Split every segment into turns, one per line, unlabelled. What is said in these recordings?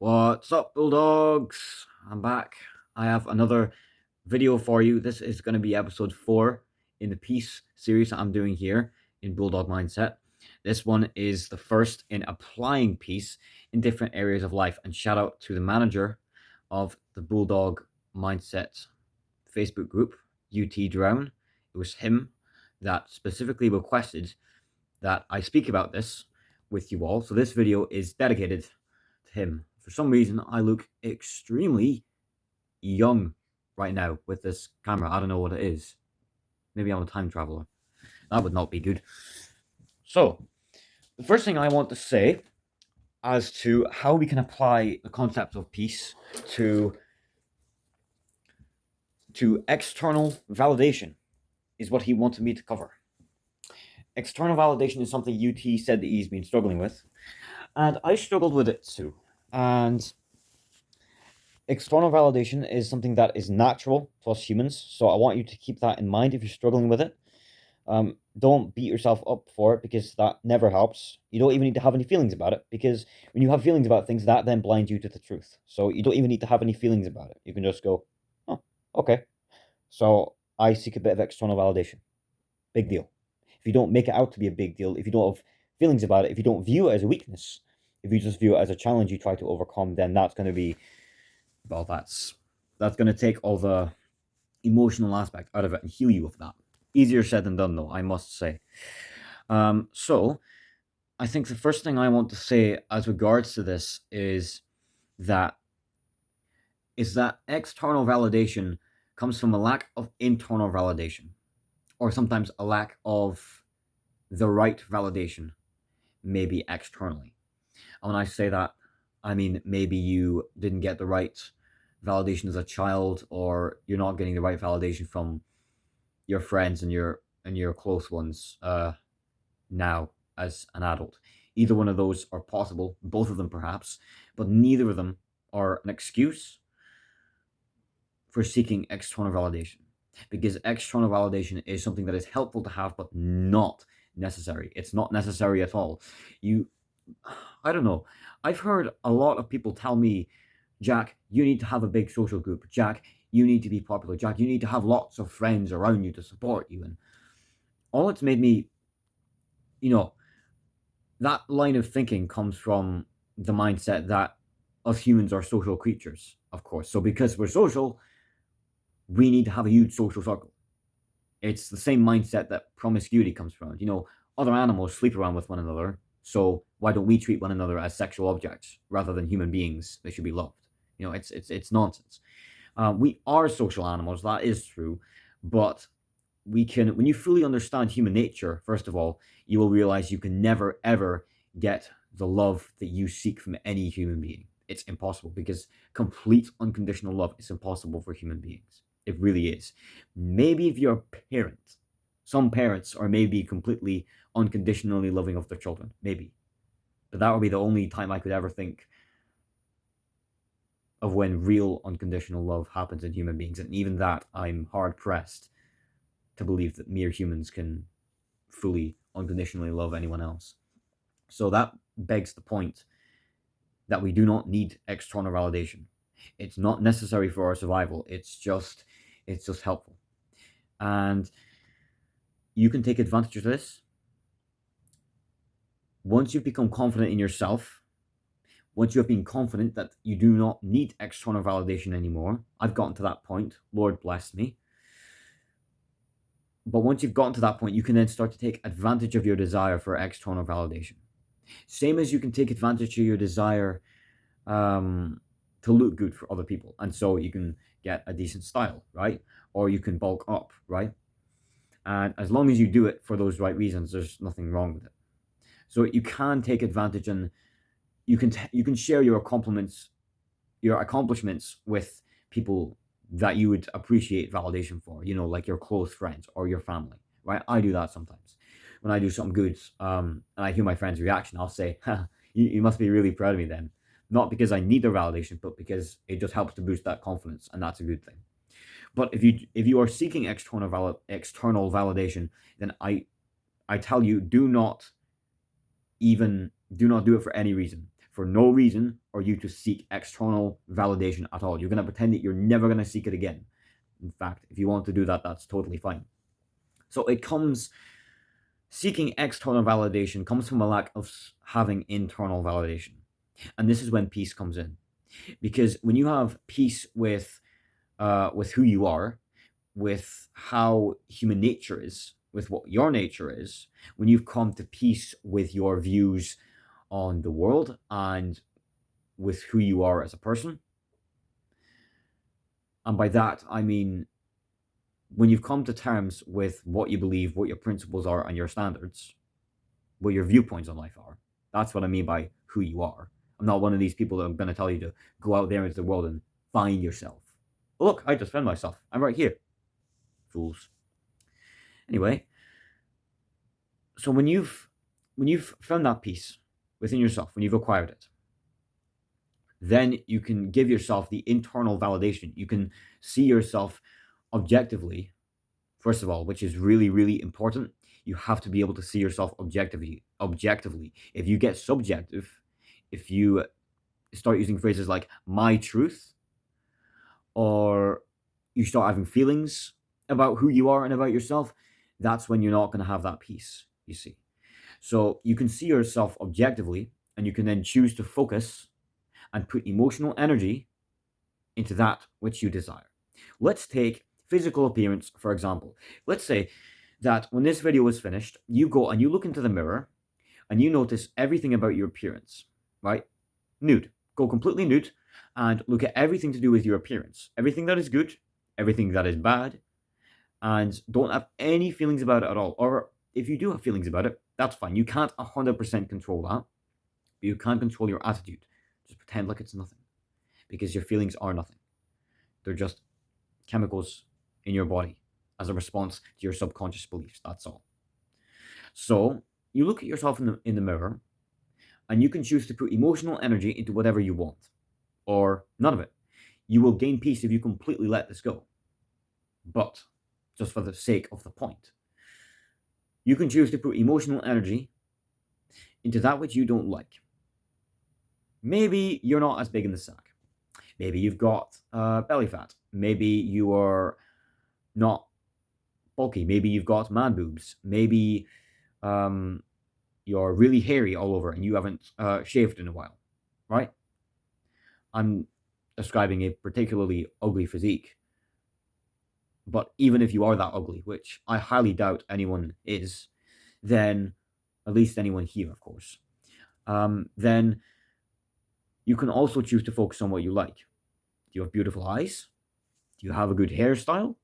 What's up, Bulldogs? I'm back. I have another video for you. This is going to be episode 4 in the Peace series that I'm doing here in Bulldog Mindset. This one is the first in applying peace in different areas of life. And shout out to the manager of the Bulldog Mindset Facebook group, UT Drown. It was him that specifically requested that I speak about this with you all. So this video is dedicated to him. For some reason, I look extremely young right now with this camera. I don't know what it is. Maybe I'm a time traveler. That would not be good. So, the first thing I want to say as to how we can apply the concept of peace to external validation is what he wanted me to cover. External validation is something UT said that he's been struggling with, and I struggled with it too. And external validation is something that is natural to us humans, so I want you to keep that in mind if you're struggling with it. Don't beat yourself up for it, because that never helps. You don't even need to have any feelings about it, because when you have feelings about things, that then blinds you to the truth. So you don't even need to have any feelings about it. You can just go, oh, okay. So I seek a bit of external validation. Big deal. If you don't make it out to be a big deal, if you don't have feelings about it, if you don't view it as a weakness, if you just view it as a challenge you try to overcome, then that's going to be, well, that's going to take all the emotional aspect out of it and heal you of that. Easier said than done, though, I must say. So I think the first thing I want to say as regards to this is that external validation comes from a lack of internal validation, or sometimes a lack of the right validation, maybe externally. And when I say that, I mean maybe you didn't get the right validation as a child, or you're not getting the right validation from your friends and your close ones now as an adult. Either one of those are possible, both of them perhaps, but neither of them are an excuse for seeking external validation, because external validation is something that is helpful to have, but not necessary. It's not necessary at all. I don't know. I've heard a lot of people tell me, Jack, you need to have a big social group. Jack, you need to be popular. Jack, you need to have lots of friends around you to support you. And all it's made me, that line of thinking comes from the mindset that us humans are social creatures, of course. So because we're social, we need to have a huge social circle. It's the same mindset that promiscuity comes from. Other animals sleep around with one another, so why don't we treat one another as sexual objects rather than human beings? They should be loved. It's nonsense. We are social animals, that is true, but when you fully understand human nature, first of all, you will realize you can never ever get the love that you seek from any human being. It's impossible, because complete unconditional love is impossible for human beings. It really is. Maybe if you're a parent, some parents are maybe completely unconditionally loving of their children, maybe, but that would be the only time I could ever think of when real unconditional love happens in human beings. And even that, I'm hard pressed to believe that mere humans can fully unconditionally love anyone else. So that begs the point that we do not need external validation. It's not necessary for our survival. It's just helpful. And you can take advantage of this once you've become confident in yourself. Once you have been confident that you do not need external validation anymore. I've gotten to that point. Lord bless me. But once you've gotten to that point, you can then start to take advantage of your desire for external validation. Same as you can take advantage of your desire to look good for other people. And so you can get a decent style, right? Or you can bulk up, right? And as long as you do it for those right reasons, there's nothing wrong with it. So you can take advantage, and you can share your accomplishments with people that you would appreciate validation for, like your close friends or your family, right? I do that sometimes. When I do something good, and I hear my friend's reaction, I'll say, you must be really proud of me then. Not because I need their validation, but because it just helps to boost that confidence, and that's a good thing. But if you are seeking external validation, then I tell you, do not do it for any reason. For no reason are you to seek external validation at all. You're going to pretend that you're never going to seek it again. In fact, if you want to do that, that's totally fine. So seeking external validation comes from a lack of having internal validation. And this is when peace comes in. Because when you have peace with who you are, with how human nature is, with what your nature is, when you've come to peace with your views on the world and with who you are as a person, and by that I mean when you've come to terms with what you believe, what your principles are, and your standards, what your viewpoints on life are, that's what I mean by who you are. I'm not one of these people that are going to tell you to go out there into the world and find yourself. Look, I just found myself. I'm right here. Fools. Anyway, so when you've found that peace within yourself, when you've acquired it, then you can give yourself the internal validation. You can see yourself objectively, first of all, which is really, really important. You have to be able to see yourself objectively. If you get subjective, if you start using phrases like my truth, or you start having feelings about who you are and about yourself, that's when you're not going to have that peace, you see. So you can see yourself objectively, and you can then choose to focus and put emotional energy into that which you desire. Let's take physical appearance, for example. Let's say that when this video is finished, you go and you look into the mirror and you notice everything about your appearance, right? Nude. Go completely nude and look at everything to do with your appearance. Everything that is good, everything that is bad, and don't have any feelings about it at all. Or if you do have feelings about it, that's fine. You can't 100% control that, but you can control your attitude. Just pretend like it's nothing, because your feelings are nothing. They're just chemicals in your body as a response to your subconscious beliefs. That's all. So you look at yourself in the mirror, and you can choose to put emotional energy into whatever you want, or none of it. You will gain peace if you completely let this go. But just for the sake of the point, you can choose to put emotional energy into that which you don't like. Maybe you're not as big in the sack. Maybe you've got belly fat. Maybe you are not bulky. Maybe you've got man boobs. Maybe you're really hairy all over and you haven't shaved in a while, right? I'm describing a particularly ugly physique. But even if you are that ugly, which I highly doubt anyone is, then, at least anyone here, of course, then you can also choose to focus on what you like. Do you have beautiful eyes? Do you have a good hairstyle?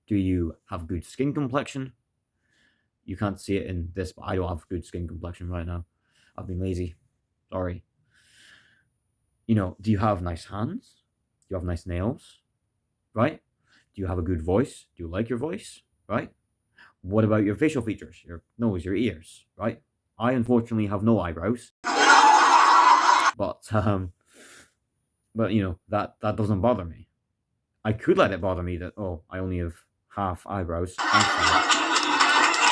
Do you have good skin complexion? You can't see it in this, but I don't have good skin complexion right now. I've been lazy. Sorry. Do you have nice hands? Do you have nice nails? Right? Do you have a good voice? Do you like your voice? Right? What about your facial features? Your nose, your ears, right? I unfortunately have no eyebrows. But that doesn't bother me. I could let it bother me that I only have half eyebrows.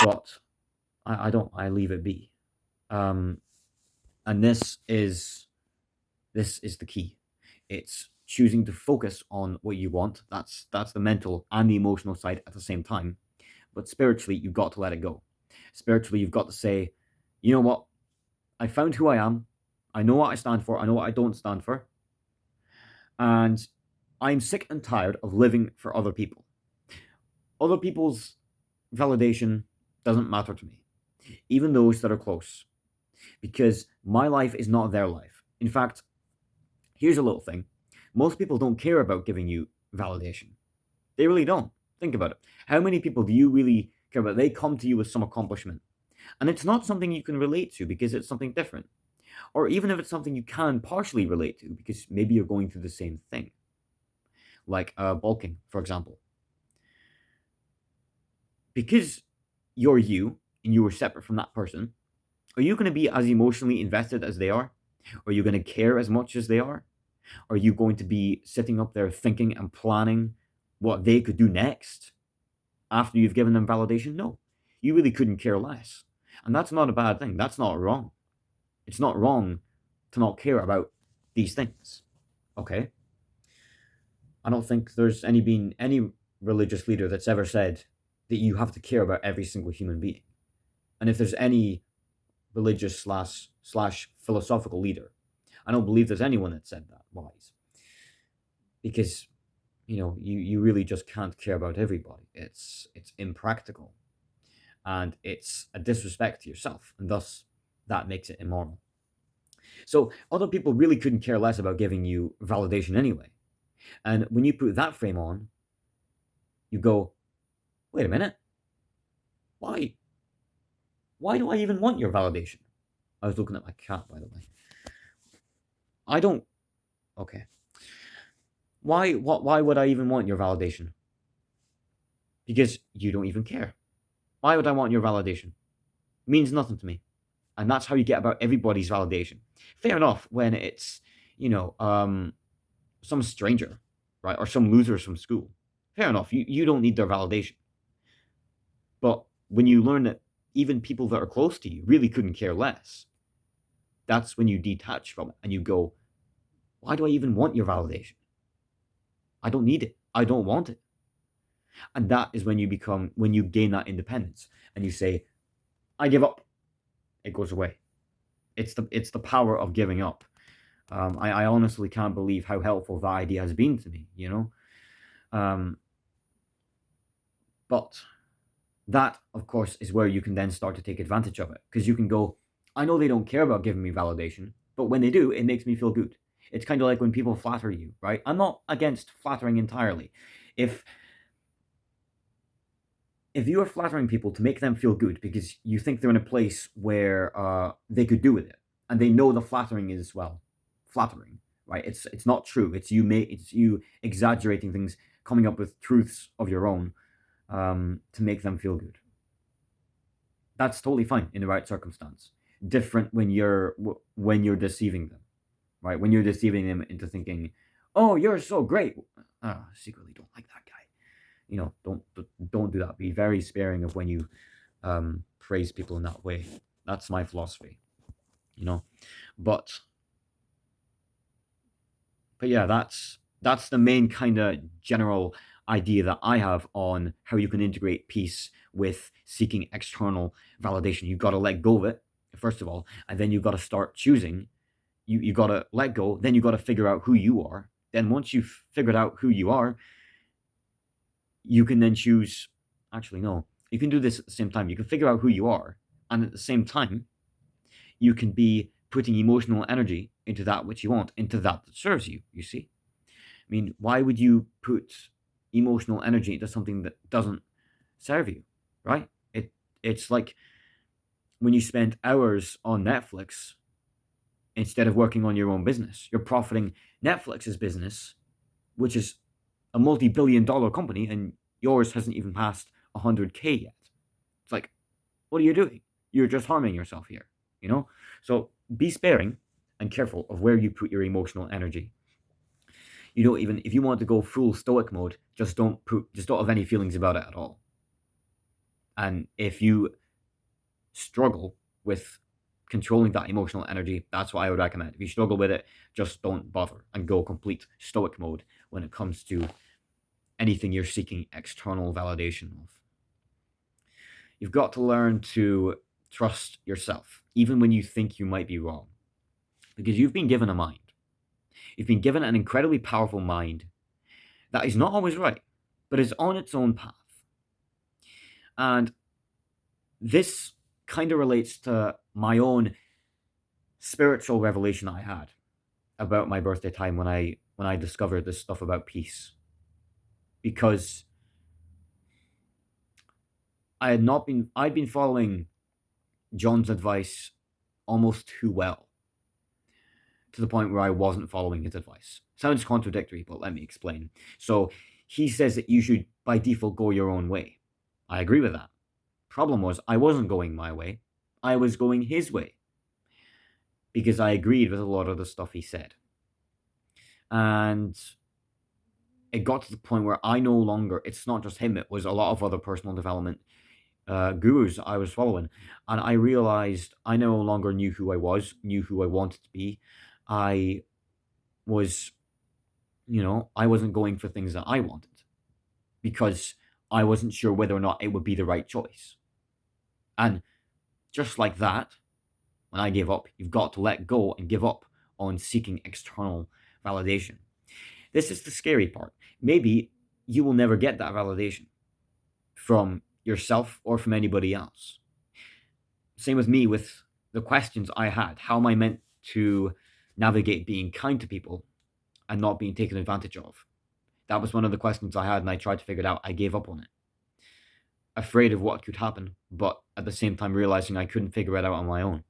But I don't. I leave it be. And this is the key. It's choosing to focus on what you want. That's the mental and the emotional side at the same time. But spiritually, you've got to let it go. Spiritually, you've got to say, you know what? I found who I am. I know what I stand for. I know what I don't stand for. And I'm sick and tired of living for other people. Other people's validation doesn't matter to me, even those that are close, because my life is not their life. In fact, here's a little thing. Most people don't care about giving you validation. They really don't. Think about it. How many people do you really care about? They come to you with some accomplishment, and it's not something you can relate to because it's something different. Or even if it's something you can partially relate to because maybe you're going through the same thing. Like bulking, for example. Because you're you and you are separate from that person, are you going to be as emotionally invested as they are? Are you going to care as much as they are? Are you going to be sitting up there thinking and planning what they could do next after you've given them validation? No, you really couldn't care less. And that's not a bad thing. That's not wrong. It's not wrong to not care about these things. Okay? I don't think there's been any religious leader that's ever said that you have to care about every single human being. And if there's any religious slash philosophical leader, I don't believe there's anyone that said that wise. Because you really just can't care about everybody. It's impractical, and it's a disrespect to yourself, and thus that makes it immoral. So other people really couldn't care less about giving you validation anyway. And when you put that frame on, you go, wait a minute, why? Why do I even want your validation? I was looking at my cat, by the way. I don't. Okay. Why? What? Why would I even want your validation? Because you don't even care. Why would I want your validation? It means nothing to me, and that's how you get about everybody's validation. Fair enough when it's some stranger, right, or some losers from school. Fair enough. You don't need their validation. But when you learn that even people that are close to you really couldn't care less, that's when you detach from it and you go, why do I even want your validation? I don't need it. I don't want it. And that is when you gain that independence and you say, I give up. It goes away. It's the power of giving up. I honestly can't believe how helpful that idea has been to me, But that, of course, is where you can then start to take advantage of it. Because you can go, I know they don't care about giving me validation, but when they do, it makes me feel good. It's kind of like when people flatter you, right? I'm not against flattering entirely. If you are flattering people to make them feel good because you think they're in a place where they could do with it, and they know the flattering is, well, flattering, right? It's not true. It's you exaggerating things, coming up with truths of your own to make them feel good. That's totally fine in the right circumstance. Different when you're deceiving them, right? When you're deceiving them into thinking, "Oh, you're so great." I secretly don't like that guy. Don't do that. Be very sparing of when you praise people in that way. That's my philosophy. But yeah, that's the main kind of general idea that I have on how you can integrate peace with seeking external validation. You got to let go of it first of all, and then you got to start choosing. You got to let go. Then you got to figure out who you are. Then once you've figured out who you are, you can then choose. Actually, no, you can do this at the same time. You can figure out who you are, and at the same time, you can be putting emotional energy into that which you want, into that serves you. You see, I mean, why would you put emotional energy into something that doesn't serve you, right? It's like when you spend hours on Netflix instead of working on your own business. You're profiting Netflix's business, which is a multi-billion-dollar company, and yours hasn't even passed 100K yet. It's like, what are you doing? You're just harming yourself here, So be sparing and careful of where you put your emotional energy. You don't even, if you want to go full stoic mode, just don't have any feelings about it at all. And if you struggle with controlling that emotional energy, that's what I would recommend. If you struggle with it, just don't bother and go complete stoic mode when it comes to anything you're seeking external validation of. You've got to learn to trust yourself, even when you think you might be wrong, because you've been given a mind. You've been given an incredibly powerful mind that is not always right, but is on its own path. And this kind of relates to my own spiritual revelation I had about my birthday time when I discovered this stuff about peace. Because I'd been following John's advice almost too well, to the point where I wasn't following his advice. Sounds contradictory, but let me explain. So he says that you should by default go your own way. I agree with that. Problem was, I wasn't going my way. I was going his way. Because I agreed with a lot of the stuff he said. And it got to the point where I no longer, it's not just him, it was a lot of other personal development gurus I was following, and I realized I no longer knew who I was, knew who I wanted to be. I was, I wasn't going for things that I wanted because I wasn't sure whether or not it would be the right choice. And just like that, when I gave up, you've got to let go and give up on seeking external validation. This is the scary part. Maybe you will never get that validation from yourself or from anybody else. Same with me with the questions I had. How am I meant to navigate being kind to people and not being taken advantage of? That was one of the questions I had, and I tried to figure it out. I gave up on it, afraid of what could happen, but at the same time realizing I couldn't figure it out on my own.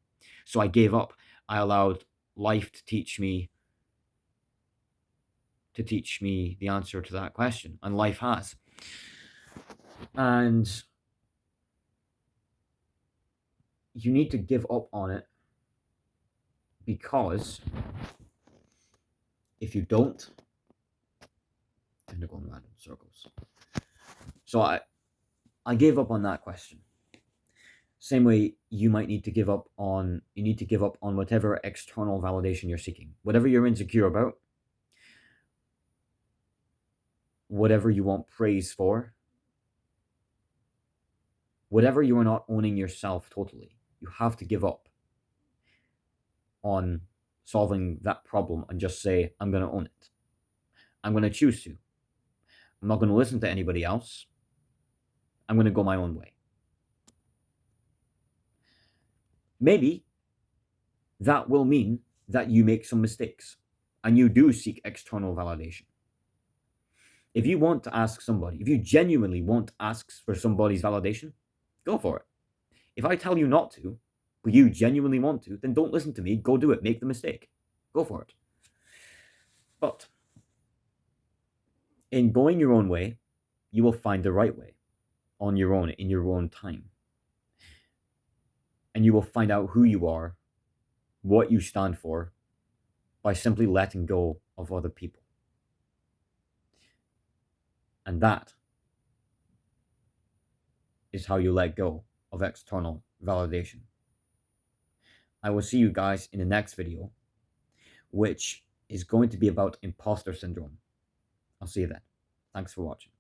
So I gave up. I allowed life to teach me the answer to that question, and life has. And you need to give up on it, because if you don't, you're going to go in random circles. So I gave up on that question. Same way you might need to give up on whatever external validation you're seeking. Whatever you're insecure about, whatever you want praise for, whatever you are not owning yourself totally, you have to give up on solving that problem and just say, I'm going to own it. I'm going to choose to. I'm not going to listen to anybody else. I'm going to go my own way. Maybe that will mean that you make some mistakes and you do seek external validation. If you want to ask somebody, if you genuinely want to ask for somebody's validation, go for it. If I tell you not to, but you genuinely want to, then don't listen to me. Go do it. Make the mistake. Go for it. But in going your own way, you will find the right way on your own, in your own time. And you will find out who you are, what you stand for, by simply letting go of other people. And that is how you let go of external validation. I will see you guys in the next video, which is going to be about imposter syndrome. I'll see you then. Thanks for watching.